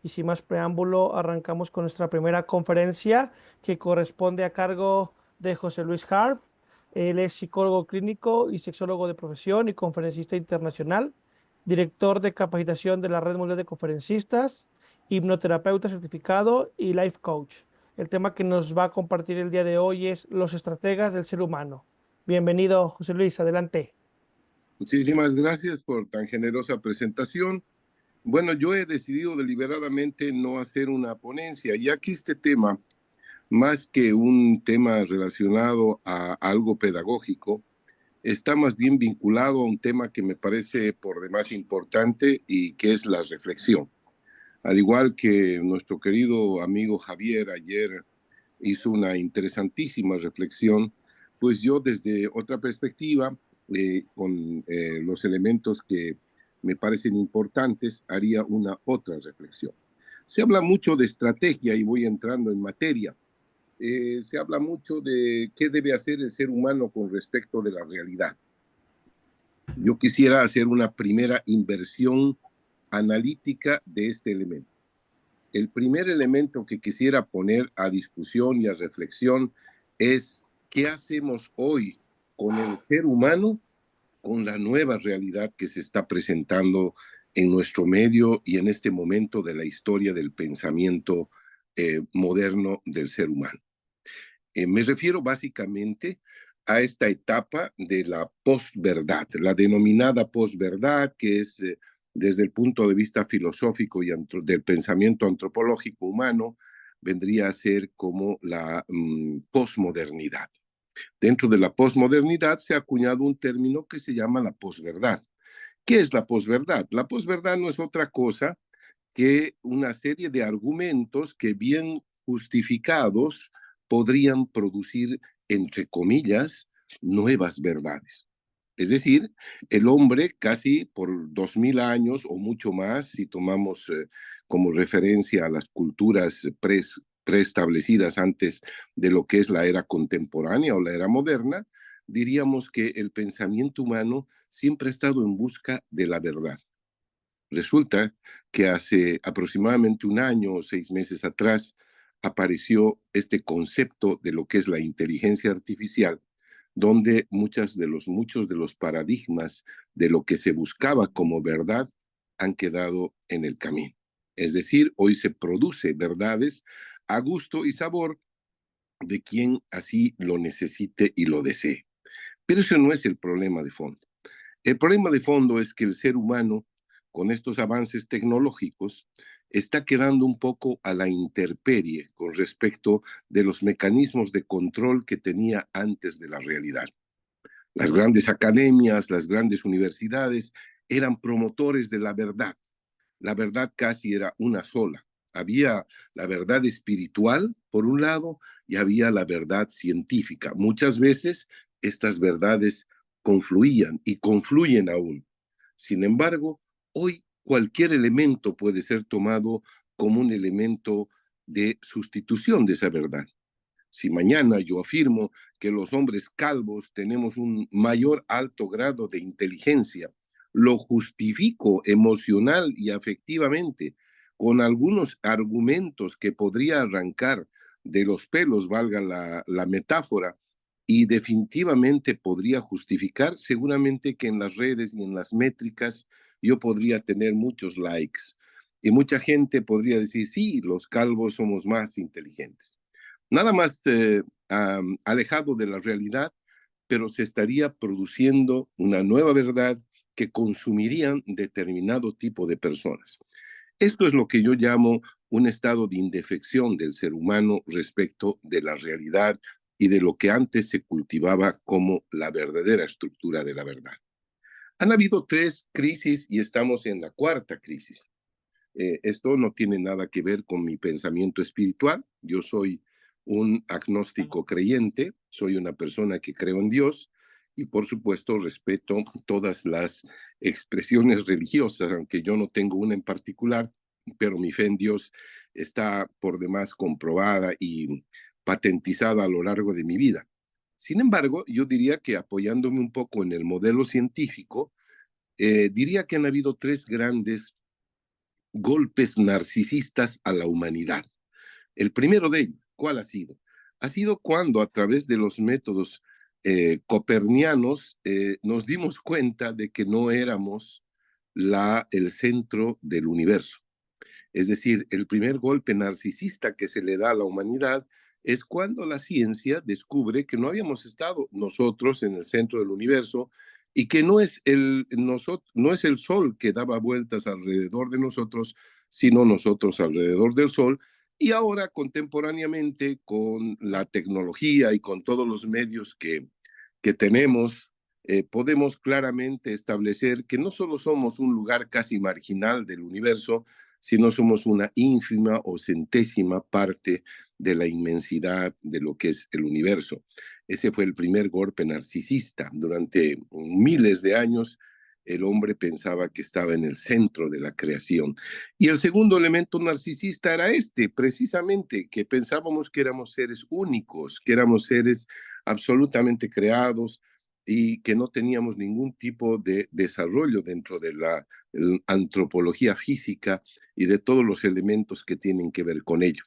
Y sin más preámbulo, arrancamos con nuestra primera conferencia que corresponde a cargo de José Luis Harp. Él es psicólogo clínico y sexólogo de profesión y conferencista internacional, director de capacitación de la Red Mundial de Conferencistas, hipnoterapeuta certificado y life coach. El tema que nos va a compartir el día de hoy es los estrategas del ser humano. Bienvenido, José Luis, adelante. Muchísimas gracias por tan generosa presentación. Bueno, yo he decidido deliberadamente no hacer una ponencia, ya que este tema, más que un tema relacionado a algo pedagógico, está más bien vinculado a un tema que me parece por demás importante y que es la reflexión. Al igual que nuestro querido amigo Javier ayer hizo una interesantísima reflexión, pues yo desde otra perspectiva, con los elementos que me parecen importantes, haría una otra reflexión. Se habla mucho de estrategia y voy entrando en materia. Se habla mucho de qué debe hacer el ser humano con respecto de la realidad. Yo quisiera hacer una primera inversión analítica de este elemento. El primer elemento que quisiera poner a discusión y a reflexión es qué hacemos hoy con el ser humano, con la nueva realidad que se está presentando en nuestro medio y en este momento de la historia del pensamiento moderno del ser humano. Me refiero básicamente a esta etapa de la posverdad, la denominada posverdad, que es desde el punto de vista filosófico y del pensamiento antropológico humano, vendría a ser como la posmodernidad. Dentro de la posmodernidad se ha acuñado un término que se llama la posverdad. ¿Qué es la posverdad? La posverdad no es otra cosa que una serie de argumentos que bien justificados podrían producir, entre comillas, nuevas verdades. Es decir, el hombre casi por 2000 años o mucho más, si tomamos como referencia a las culturas preestablecidas antes de lo que es la era contemporánea o la era moderna, diríamos que el pensamiento humano siempre ha estado en busca de la verdad. Resulta que hace aproximadamente un año o 6 meses atrás apareció este concepto de lo que es la inteligencia artificial, donde muchos de los paradigmas de lo que se buscaba como verdad han quedado en el camino. Es decir, hoy se produce verdades a gusto y sabor de quien así lo necesite y lo desee. Pero eso no es el problema de fondo. El problema de fondo es que el ser humano, con estos avances tecnológicos, está quedando un poco a la intemperie con respecto de los mecanismos de control que tenía antes de la realidad. Las grandes academias, las grandes universidades eran promotores de la verdad. La verdad casi era una sola. Había la verdad espiritual, por un lado, y había la verdad científica. Muchas veces estas verdades confluían y confluyen aún. Sin embargo, hoy cualquier elemento puede ser tomado como un elemento de sustitución de esa verdad. Si mañana yo afirmo que los hombres calvos tenemos un mayor alto grado de inteligencia, lo justifico emocional y afectivamente con algunos argumentos que podría arrancar de los pelos, valga la metáfora, y definitivamente podría justificar, seguramente que en las redes y en las métricas yo podría tener muchos likes y mucha gente podría decir, sí, los calvos somos más inteligentes. Nada más alejado de la realidad, pero se estaría produciendo una nueva verdad que consumirían determinado tipo de personas. Esto es lo que yo llamo un estado de indefección del ser humano respecto de la realidad y de lo que antes se cultivaba como la verdadera estructura de la verdad. Han habido 3 crisis y estamos en la 4ª crisis. Esto no tiene nada que ver con mi pensamiento espiritual. Yo soy un agnóstico creyente, soy una persona que creo en Dios y por supuesto respeto todas las expresiones religiosas, aunque yo no tengo una en particular, pero mi fe en Dios está por demás comprobada y patentizada a lo largo de mi vida. Sin embargo, yo diría que apoyándome un poco en el modelo científico, diría que han habido 3 grandes golpes narcisistas a la humanidad. El primero de ellos, ¿cuál ha sido? Ha sido cuando a través de los métodos copernianos nos dimos cuenta de que no éramos el centro del universo. Es decir, el primer golpe narcisista que se le da a la humanidad es cuando la ciencia descubre que no habíamos estado nosotros en el centro del universo y que no es el Sol que daba vueltas alrededor de nosotros, sino nosotros alrededor del Sol. Y ahora, contemporáneamente, con la tecnología y con todos los medios que tenemos, podemos claramente establecer que no solo somos un lugar casi marginal del universo, sino somos una ínfima o centésima parte de la inmensidad de lo que es el universo. Ese fue el primer golpe narcisista. Durante miles de años, el hombre pensaba que estaba en el centro de la creación. Y el segundo elemento narcisista era precisamente, que pensábamos que éramos seres únicos, que éramos seres absolutamente creados y que no teníamos ningún tipo de desarrollo dentro de la antropología física y de todos los elementos que tienen que ver con ello.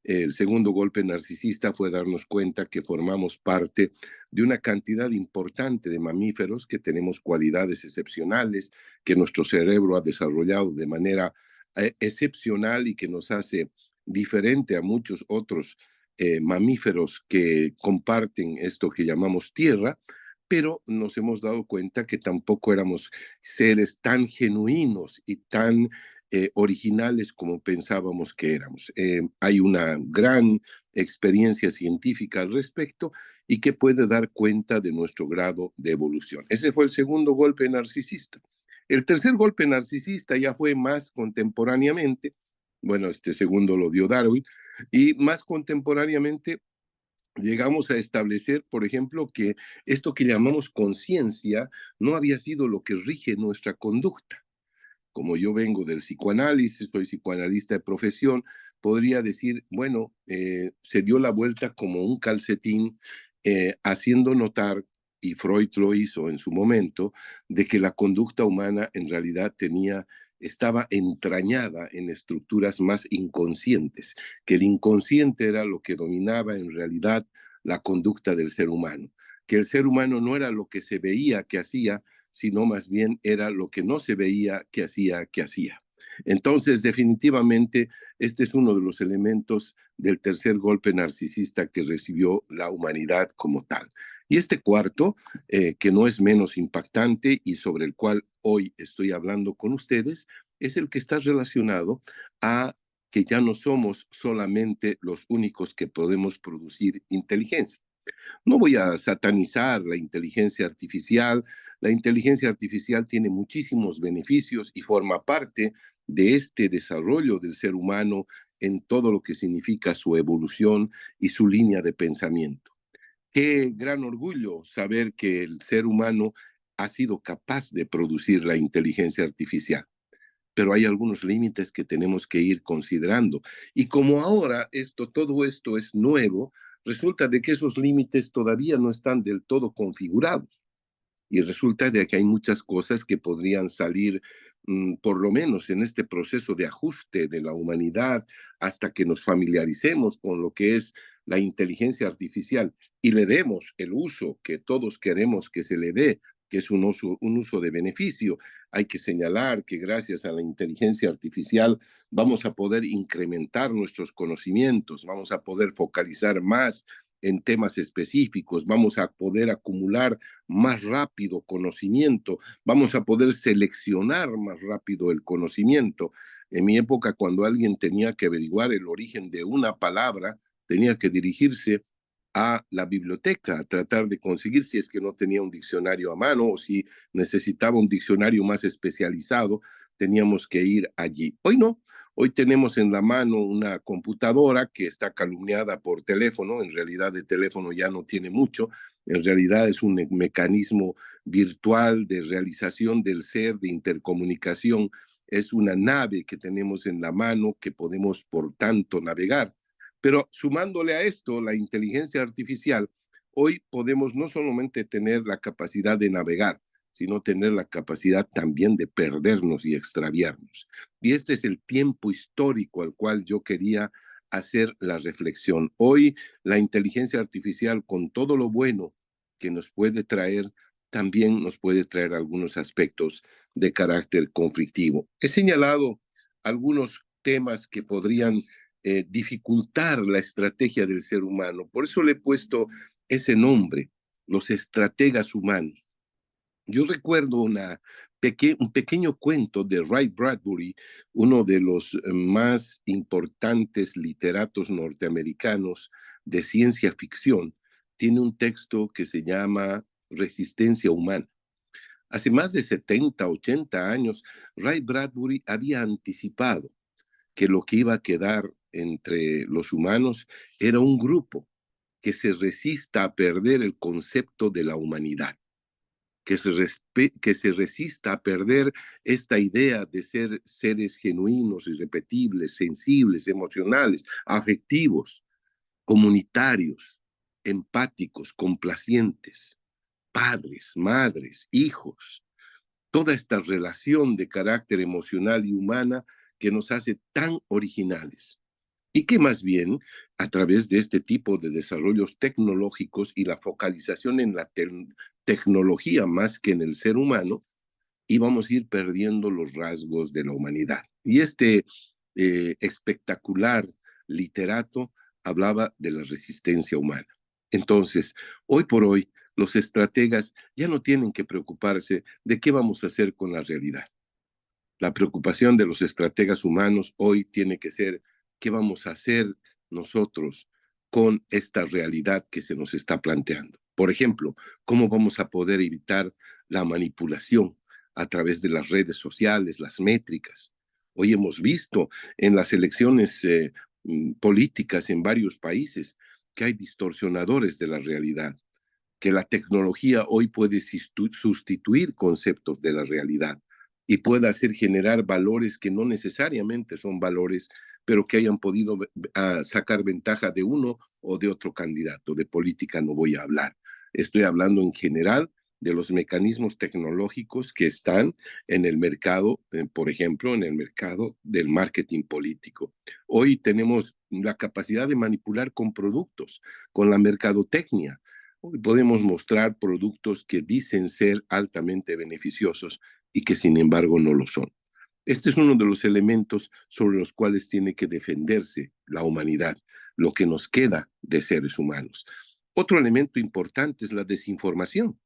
El segundo golpe narcisista fue darnos cuenta que formamos parte de una cantidad importante de mamíferos, que tenemos cualidades excepcionales, que nuestro cerebro ha desarrollado de manera excepcional y que nos hace diferente a muchos otros mamíferos que comparten esto que llamamos tierra, pero nos hemos dado cuenta que tampoco éramos seres tan genuinos y tan originales como pensábamos que éramos. Hay una gran experiencia científica al respecto y que puede dar cuenta de nuestro grado de evolución. Ese fue el segundo golpe narcisista. El tercer golpe narcisista ya fue más contemporáneamente, bueno, este segundo lo dio Darwin, y más contemporáneamente llegamos a establecer, por ejemplo, que esto que llamamos conciencia no había sido lo que rige nuestra conducta. Como yo vengo del psicoanálisis, soy psicoanalista de profesión, podría decir, bueno, se dio la vuelta como un calcetín, haciendo notar, y Freud lo hizo en su momento, de que la conducta humana en realidad estaba entrañada en estructuras más inconscientes, que el inconsciente era lo que dominaba en realidad la conducta del ser humano, que el ser humano no era lo que se veía que hacía, sino más bien era lo que no se veía que hacía. Entonces, definitivamente, este es uno de los elementos del tercer golpe narcisista que recibió la humanidad como tal. Y este cuarto, que no es menos impactante y sobre el cual hoy estoy hablando con ustedes, es el que está relacionado a que ya no somos solamente los únicos que podemos producir inteligencia. No voy a satanizar la inteligencia artificial. La inteligencia artificial tiene muchísimos beneficios y forma parte de este desarrollo del ser humano en todo lo que significa su evolución y su línea de pensamiento. Qué gran orgullo saber que el ser humano ha sido capaz de producir la inteligencia artificial, pero hay algunos límites que tenemos que ir considerando. Y como ahora todo esto es nuevo, resulta de que esos límites todavía no están del todo configurados. Y resulta de que hay muchas cosas que podrían salir, por lo menos en este proceso de ajuste de la humanidad, hasta que nos familiaricemos con lo que es la inteligencia artificial y le demos el uso que todos queremos que se le dé, que es un uso de beneficio. Hay que señalar que gracias a la inteligencia artificial vamos a poder incrementar nuestros conocimientos, vamos a poder focalizar más en temas específicos, vamos a poder acumular más rápido conocimiento, vamos a poder seleccionar más rápido el conocimiento. En mi época, cuando alguien tenía que averiguar el origen de una palabra, tenía que dirigirse a la biblioteca, a tratar de conseguir, si es que no tenía un diccionario a mano o si necesitaba un diccionario más especializado, teníamos que ir allí. Hoy no, hoy tenemos en la mano una computadora que está calumniada por teléfono, en realidad de teléfono ya no tiene mucho, en realidad es un mecanismo virtual de realización del ser, de intercomunicación, es una nave que tenemos en la mano que podemos, por tanto, navegar. Pero sumándole a esto la inteligencia artificial, hoy podemos no solamente tener la capacidad de navegar, sino tener la capacidad también de perdernos y extraviarnos. Y este es el tiempo histórico al cual yo quería hacer la reflexión. Hoy la inteligencia artificial, con todo lo bueno que nos puede traer, también nos puede traer algunos aspectos de carácter conflictivo. He señalado algunos temas que podrían dificultar la estrategia del ser humano. Por eso le he puesto ese nombre, los estrategas humanos. Yo recuerdo un pequeño cuento de Ray Bradbury, uno de los más importantes literatos norteamericanos de ciencia ficción. Tiene un texto que se llama Resistencia Humana. Hace más de 70, 80 años, Ray Bradbury había anticipado que lo que iba a quedar entre los humanos era un grupo que se resista a perder el concepto de la humanidad, que se resista a perder esta idea de ser seres genuinos, irrepetibles, sensibles, emocionales, afectivos, comunitarios, empáticos, complacientes, padres, madres, hijos, toda esta relación de carácter emocional y humana que nos hace tan originales. Y que más bien, a través de este tipo de desarrollos tecnológicos y la focalización en la tecnología más que en el ser humano, íbamos a ir perdiendo los rasgos de la humanidad. Y este espectacular literato hablaba de la resistencia humana. Entonces, hoy por hoy, los estrategas ya no tienen que preocuparse de qué vamos a hacer con la realidad. La preocupación de los estrategas humanos hoy tiene que ser qué vamos a hacer nosotros con esta realidad que se nos está planteando. Por ejemplo, cómo vamos a poder evitar la manipulación a través de las redes sociales, las métricas. Hoy hemos visto en las elecciones políticas en varios países que hay distorsionadores de la realidad, que la tecnología hoy puede sustituir conceptos de la realidad y pueda hacer generar valores que no necesariamente son valores, pero que hayan podido sacar ventaja de uno o de otro candidato. De política no voy a hablar. Estoy hablando en general de los mecanismos tecnológicos que están en el mercado, por ejemplo, en el mercado del marketing político. Hoy tenemos la capacidad de manipular con productos, con la mercadotecnia. Hoy podemos mostrar productos que dicen ser altamente beneficiosos y que sin embargo no lo son. Este es uno de los elementos sobre los cuales tiene que defenderse la humanidad, lo que nos queda de seres humanos. Otro elemento importante es la desinformación.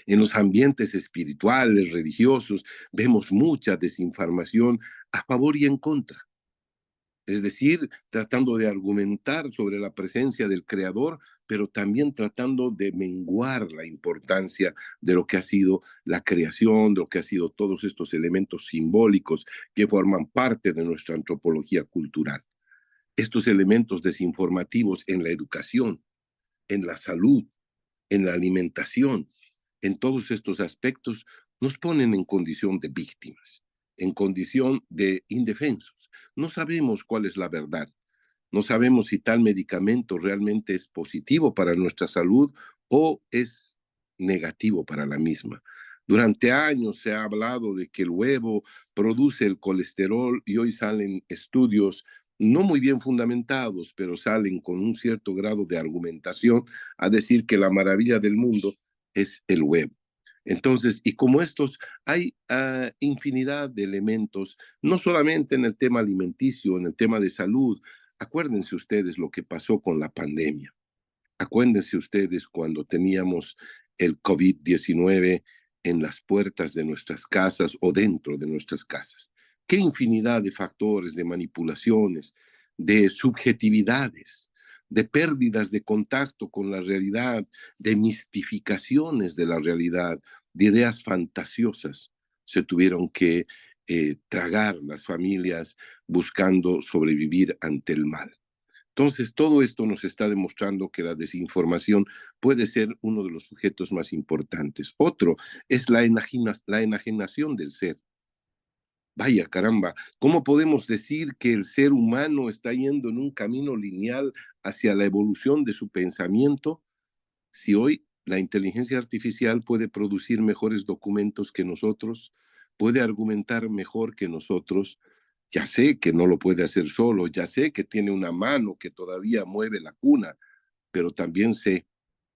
En los ambientes espirituales, religiosos, vemos mucha desinformación a favor y en contra. Es decir, tratando de argumentar sobre la presencia del Creador, pero también tratando de menguar la importancia de lo que ha sido la creación, de lo que ha sido todos estos elementos simbólicos que forman parte de nuestra antropología cultural. Estos elementos desinformativos en la educación, en la salud, en la alimentación, en todos estos aspectos, nos ponen en condición de víctimas, en condición de indefensos. No sabemos cuál es la verdad. No sabemos si tal medicamento realmente es positivo para nuestra salud o es negativo para la misma. Durante años se ha hablado de que el huevo produce el colesterol y hoy salen estudios no muy bien fundamentados, pero salen con un cierto grado de argumentación a decir que la maravilla del mundo es el huevo. Entonces, y como estos, hay infinidad de elementos, no solamente en el tema alimenticio, en el tema de salud. Acuérdense ustedes lo que pasó con la pandemia. Acuérdense ustedes cuando teníamos el COVID-19 en las puertas de nuestras casas o dentro de nuestras casas. Qué infinidad de factores, de manipulaciones, de subjetividades, de pérdidas de contacto con la realidad, de mistificaciones de la realidad, de ideas fantasiosas se tuvieron que tragar las familias buscando sobrevivir ante el mal. Entonces, todo esto nos está demostrando que la desinformación puede ser uno de los sujetos más importantes. Otro es la enajenación del ser. Vaya caramba, ¿cómo podemos decir que el ser humano está yendo en un camino lineal hacia la evolución de su pensamiento si hoy La inteligencia artificial puede producir mejores documentos que nosotros, puede argumentar mejor que nosotros. Ya sé que no lo puede hacer solo, ya sé que tiene una mano que todavía mueve la cuna, pero también sé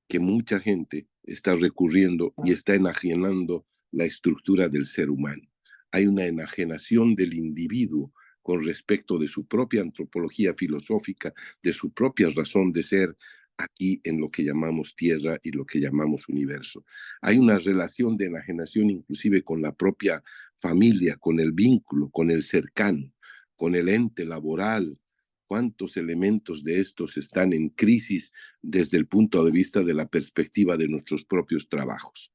que mucha gente está recurriendo y está enajenando la estructura del ser humano. Hay una enajenación del individuo con respecto de su propia antropología filosófica, de su propia razón de ser aquí en lo que llamamos tierra y lo que llamamos universo. Hay una relación de enajenación inclusive con la propia familia, con el vínculo, con el cercano, con el ente laboral. ¿Cuántos elementos de estos están en crisis desde el punto de vista de la perspectiva de nuestros propios trabajos?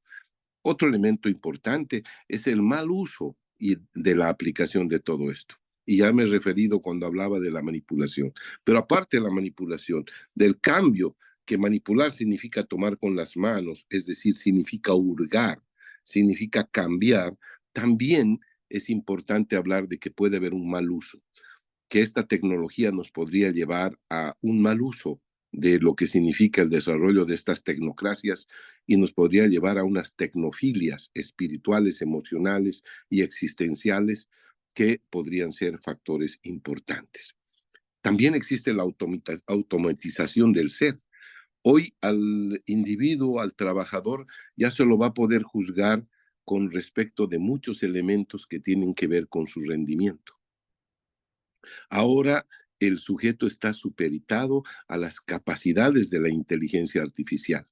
Otro elemento importante es el mal uso de la aplicación de todo esto. Y ya me he referido cuando hablaba de la manipulación. Pero aparte de la manipulación, del cambio, que manipular significa tomar con las manos, es decir, significa hurgar, significa cambiar, también es importante hablar de que puede haber un mal uso, que esta tecnología nos podría llevar a un mal uso de lo que significa el desarrollo de estas tecnocracias y nos podría llevar a unas tecnofilias espirituales, emocionales y existenciales que podrían ser factores importantes. También existe la automatización del ser. Hoy al individuo, al trabajador, ya se lo va a poder juzgar con respecto de muchos elementos que tienen que ver con su rendimiento. Ahora el sujeto está supeditado a las capacidades de la inteligencia artificial.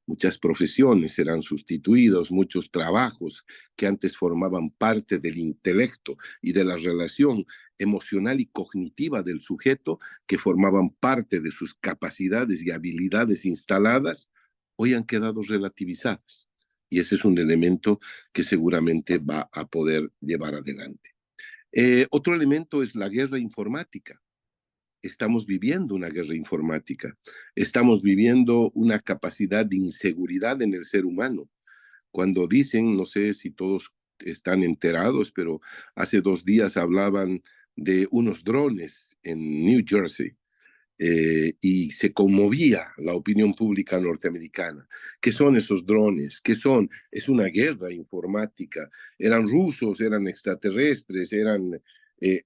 Muchas profesiones serán sustituidos, muchos trabajos que antes formaban parte del intelecto y de la relación emocional y cognitiva del sujeto, que formaban parte de sus capacidades y habilidades instaladas, hoy han quedado relativizadas. Y ese es un elemento que seguramente va a poder llevar adelante. Otro elemento es la guerra informática. Estamos viviendo una guerra informática. Estamos viviendo una capacidad de inseguridad en el ser humano. Cuando dicen, no sé si todos están enterados, pero hace 2 días hablaban de unos drones en New Jersey, y se conmovía la opinión pública norteamericana. ¿Qué son esos drones? ¿Qué son? Es una guerra informática. ¿Eran rusos? ¿Eran extraterrestres? ¿Eran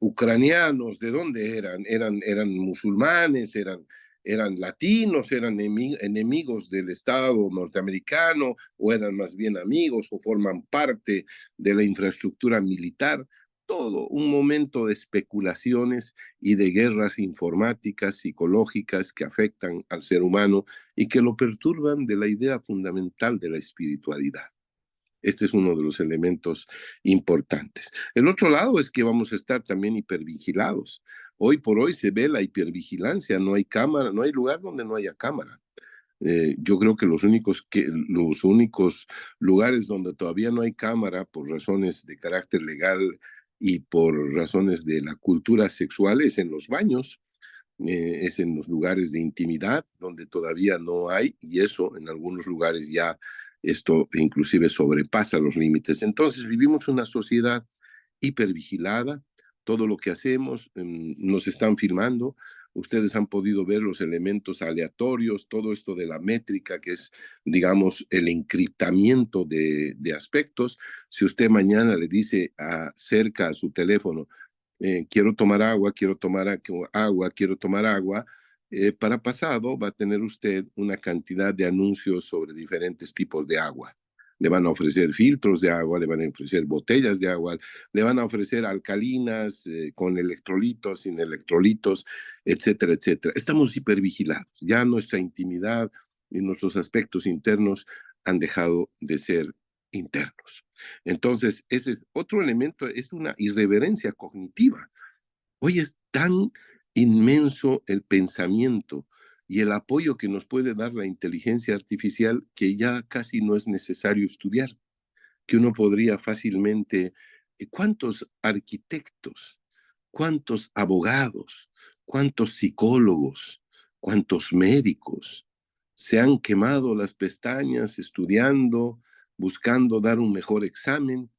ucranianos? ¿De dónde eran? ¿Eran musulmanes? ¿Eran latinos? ¿Eran enemigos del Estado norteamericano? ¿O eran más bien amigos? ¿O forman parte de la infraestructura militar? Todo un momento de especulaciones y de guerras informáticas, psicológicas que afectan al ser humano y que lo perturban de la idea fundamental de la espiritualidad. Este es uno de los elementos importantes. El otro lado es que vamos a estar también hipervigilados. Hoy por hoy se ve la hipervigilancia, no hay cámara, no hay lugar donde no haya cámara. Yo creo que los únicos lugares donde todavía no hay cámara por razones de carácter legal y por razones de la cultura sexual es en los baños, es en los lugares de intimidad donde todavía no hay, y eso en algunos lugares ya esto inclusive sobrepasa los límites. Entonces vivimos una sociedad hipervigilada, todo lo que hacemos nos están filmando. Ustedes han podido ver los elementos aleatorios, todo esto de la métrica, que es, digamos, el encriptamiento de aspectos. Si usted mañana le dice cerca a su teléfono, quiero tomar agua, quiero tomar agua, para pasado va a tener usted una cantidad de anuncios sobre diferentes tipos de agua. Le van a ofrecer filtros de agua, le van a ofrecer botellas de agua, le van a ofrecer alcalinas, con electrolitos, sin electrolitos, etcétera, etcétera. Estamos hipervigilados. Ya nuestra intimidad y nuestros aspectos internos han dejado de ser internos. Entonces, ese es otro elemento, es una irreverencia cognitiva. Hoy es tan inmenso el pensamiento y el apoyo que nos puede dar la inteligencia artificial que ya casi no es necesario estudiar, que uno podría fácilmente. ¿Cuántos arquitectos, cuántos abogados, cuántos psicólogos, cuántos médicos se han quemado las pestañas estudiando, buscando dar un mejor examen?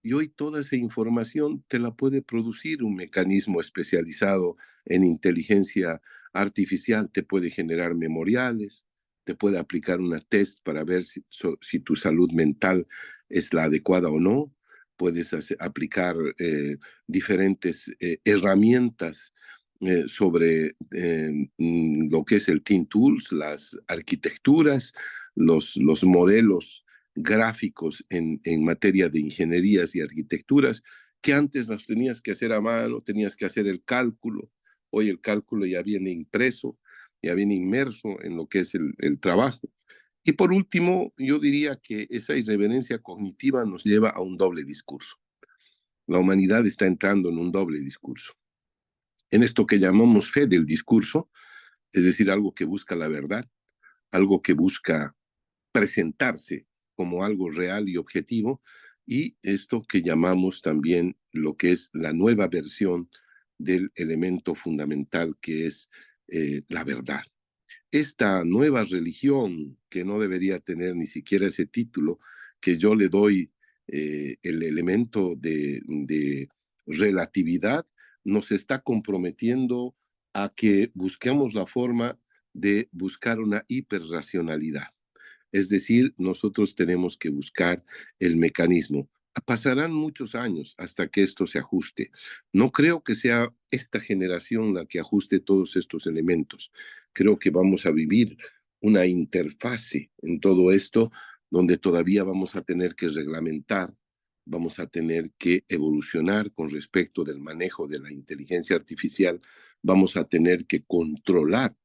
Y hoy toda esa información te la puede producir un mecanismo especializado en inteligencia artificial, te puede generar memoriales, te puede aplicar una test para ver si tu salud mental es la adecuada o no. Puedes aplicar diferentes herramientas sobre lo que es el Teen Tools, las arquitecturas, los modelos gráficos en materia de ingenierías y arquitecturas, que antes las tenías que hacer a mano, tenías que hacer el cálculo. Hoy el cálculo ya viene impreso, ya viene inmerso en lo que es el trabajo. Y por último, yo diría que esa irreverencia cognitiva nos lleva a un doble discurso. La humanidad está entrando en un doble discurso. En esto que llamamos fe del discurso, es decir, algo que busca la verdad, algo que busca presentarse como algo real y objetivo, y esto que llamamos también lo que es la nueva versión del elemento fundamental que es la verdad. Esta nueva religión, que no debería tener ni siquiera ese título, que yo le doy el elemento de relatividad, nos está comprometiendo a que busquemos la forma de buscar una hiperracionalidad. Es decir, nosotros tenemos que buscar el mecanismo. Pasarán muchos años hasta que esto se ajuste. No creo que sea esta generación la que ajuste todos estos elementos. Creo que vamos a vivir una interfase en todo esto donde todavía vamos a tener que reglamentar, vamos a tener que evolucionar con respecto del manejo de la inteligencia artificial, vamos a tener que controlar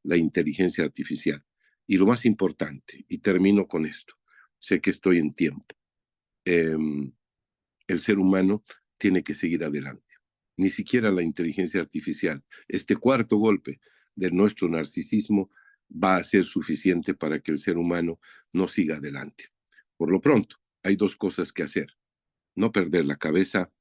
la inteligencia artificial. Y lo más importante, y termino con esto, sé que estoy en tiempo, el ser humano tiene que seguir adelante. Ni siquiera la inteligencia artificial, este cuarto golpe de nuestro narcisismo va a ser suficiente para que el ser humano no siga adelante. Por lo pronto, hay dos cosas que hacer: no perder la cabeza,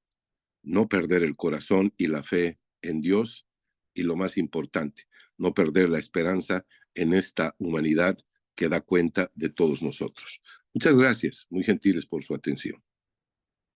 no perder el corazón y la fe en Dios, y lo más importante, no perder la esperanza en esta humanidad que da cuenta de todos nosotros. Muchas gracias, muy gentiles por su atención.